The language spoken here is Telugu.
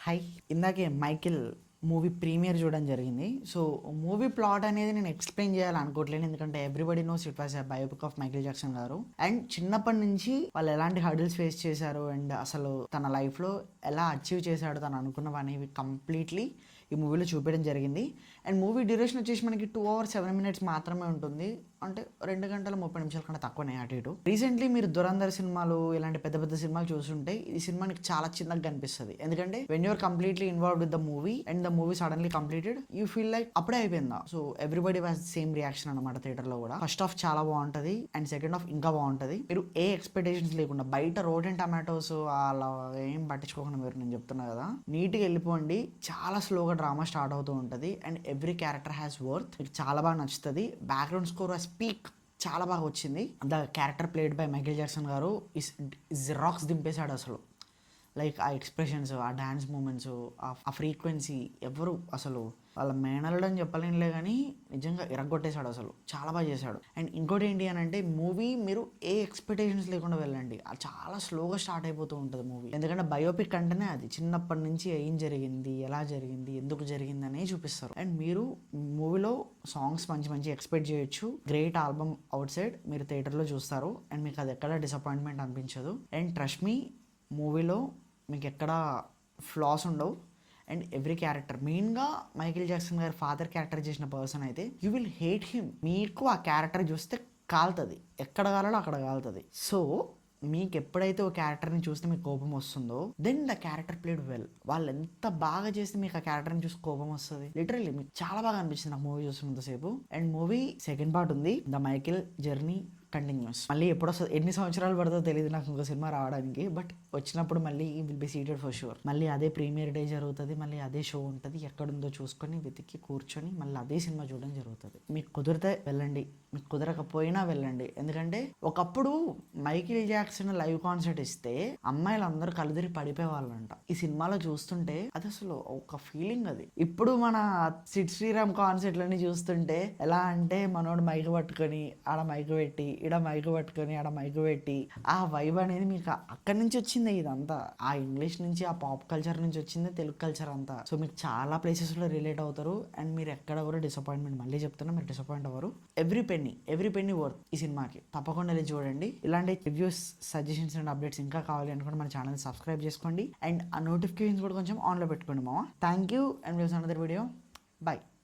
హై, ఇందాకే మైకిల్ మూవీ ప్రీమియర్ చూడడం జరిగింది. సో మూవీ ప్లాట్ అనేది నేను ఎక్స్ప్లెయిన్ చేయాలనుకోవట్లేదు, ఎందుకంటే everybody knows it was a biopic of Michael Jackson గారు. అండ్ చిన్నప్పటి నుంచి వాళ్ళు ఎలాంటి హర్డిల్స్ ఫేస్ చేశారు అండ్ అసలు తన లైఫ్లో ఎలా అచీవ్ చేశాడు తను అనుకున్నవి అనేవి కంప్లీట్లీ ఈ మూవీలో చూపించడం జరిగింది. అండ్ మూవీ డ్యూరేషన్ వచ్చేసి మనకి 2 hours 7 minutes మాత్రమే ఉంటుంది, అంటే 2 గంటల 30 నిమిషాల కన్నా తక్కువనే అటు ఇటు. రీసెంట్లీ మీరు దురంధర్ సినిమాలు ఇలాంటి పెద్ద పెద్ద సినిమాలు చూస్తుంటే ఈ సినిమా నీకు చాలా చిన్నగా కనిపిస్తుంది, ఎందుకంటే when you're completely involve with the movie and the movie suddenly completed you feel like అప్పుడే అయిపోయిందా. So everybody was same reaction అనమాట థియేటర్ లో కూడా. ఫస్ట్ హాఫ్ చాలా బాగుంటది అండ్ సెకండ్ హాఫ్ ఇంకా బాగుంటది. మీరు ఏ ఎక్స్పెక్టేషన్స్ లేకుండా బయట రోడ్ అండ్ టమాటోస్ అలా ఏం పట్టించుకోకుండా మీరు, నేను చెప్తున్నా కదా, నీట్గా వెళ్ళిపోండి. చాలా స్లోగా డ్రామా స్టార్ట్ అవుతూ ఉంటుంది and every character has worth. మీకు చాలా బాగా నచ్చుతుంది. బ్యాక్గ్రౌండ్ స్కోర్ స్పీక్ చాలా బాగా వచ్చింది. The character played by Michael Jackson గారు ఇస్ రాక్స్ దింపేశాడు అసలు. లైక్ ఆ ఎక్స్ప్రెషన్స్, ఆ డ్యాన్స్ మూమెంట్స్, ఆ ఫ్రీక్వెన్సీ ఎవరు అసలు వాళ్ళ మేనల్డ్ అని చెప్పలేనులే కానీ నిజంగా ఇరగొట్టేశాడు అసలు. చాలా బాగా చేశాడు. అండ్ ఇంకోటి ఏంటి అని అంటే మూవీ మీరు ఏ ఎక్స్పెక్టేషన్స్ లేకుండా వెళ్ళండి. అది చాలా స్లోగా స్టార్ట్ అయిపోతూ ఉంటుంది మూవీ, ఎందుకంటే బయోపిక్ అంటేనే అది చిన్నప్పటి నుంచి ఏం జరిగింది, ఎలా జరిగింది, ఎందుకు జరిగింది అనే చూపిస్తారు. అండ్ మీరు మూవీలో సాంగ్స్ మంచి మంచి ఎక్స్పెక్ట్ చేయొచ్చు. గ్రేట్ ఆల్బమ్ అవుట్ సైడ్ మీరు థియేటర్లో చూస్తారు అండ్ మీకు అది ఎక్కడ డిసప్పాయింట్మెంట్ అనిపించదు. అండ్ ట్రస్ట్ మీ, మూవీలో మీకు ఎక్కడ ఫ్లాస్ ఉండవు. అండ్ ఎవ్రీ క్యారెక్టర్, మెయిన్గా మైకేల్ జాక్సన్ గారి ఫాదర్ క్యారెక్టర్ చేసిన పర్సన్ అయితే యూ విల్ హేట్ హిమ్. మీకు ఆ క్యారెక్టర్ చూస్తే కాలుతుంది, ఎక్కడ కాలాలో అక్కడ కాలుతుంది. సో మీకు ఎప్పుడైతే ఒక క్యారెక్టర్ని చూస్తే మీకు కోపం వస్తుందో then the character played well. వాళ్ళు ఎంత బాగా చేస్తే మీకు ఆ క్యారెక్టర్ని చూసి కోపం వస్తుంది. లిటరల్లీ మీకు చాలా బాగా అనిపించింది నాకు మూవీ చూస్తున్నంతసేపు. అండ్ మూవీ సెకండ్ పార్ట్ ఉంది, ద మైకేల్ జర్నీ కంటిన్యూస్. మళ్ళీ ఎప్పుడు వస్తుంది, ఎన్ని సంవత్సరాలు పడుతుందో తెలియదు నాకు ఇంకో సినిమా రావడానికి, బట్ వచ్చినప్పుడు మళ్ళీ will be seated for sure. మళ్ళీ అదే ప్రీమియర్ డే జరుగుతుంది, మళ్ళీ అదే షో ఉంటుంది. ఎక్కడుందో చూసుకొని వెతికి కూర్చొని మళ్ళీ అదే సినిమా చూడడం జరుగుతుంది. మీకు కుదిరితే వెళ్ళండి, మీకు కుదరకపోయినా వెళ్ళండి. ఎందుకంటే ఒకప్పుడు మైకేల్ జాక్సన్ లైవ్ కాన్సర్ట్ ఇస్తే అమ్మాయిలు అందరూ కలుదిరి పడిపోయే వాళ్ళంట. ఈ సినిమాలో చూస్తుంటే అది అసలు ఒక ఫీలింగ్. అది ఇప్పుడు మన సిడ్ శ్రీరామ్ కాన్సర్ట్లన్నీ చూస్తుంటే ఎలా అంటే మనోడు మైక్ పట్టుకొని ఆడ మైక్ పెట్టి, ఈడ మైక్ పట్టుకొని ఆడ మైక్ పెట్టి, ఆ వైబ్ అనేది మీకు అక్కడి నుంచి వచ్చింది. ఇదంతా ఆ ఇంగ్లీష్ నుంచి, ఆ పాప్ కల్చర్ నుంచి వచ్చింది తెలుగు కల్చర్ అంతా. సో మీకు చాలా ప్లేసెస్ లో రిలేట్ అవుతారు అండ్ మీరు ఎక్కడ కూడా డిసప్పాయింట్మెంట్, మళ్ళీ చెప్తున్నా, మీరు డిసప్పాయింట్ అవ్వరు. ఎవ్రీ పెన్నీ వర్త్ ఈ సినిమాకి. తప్పకుండా వెళ్ళి చూడండి. ఇలాంటి రివ్యూస్, సజెషన్స్ అండ్ అప్డేట్స్ ఇంకా కావాలి అనుకుంటే మన ఛానల్ సబ్స్క్రైబ్ చేసుకోండి అండ్ ఆ నోటిఫికేషన్స్ కూడా కొంచెం ఆన్లో పెట్టుకోండి మామ. Thank you and wheels another video. By.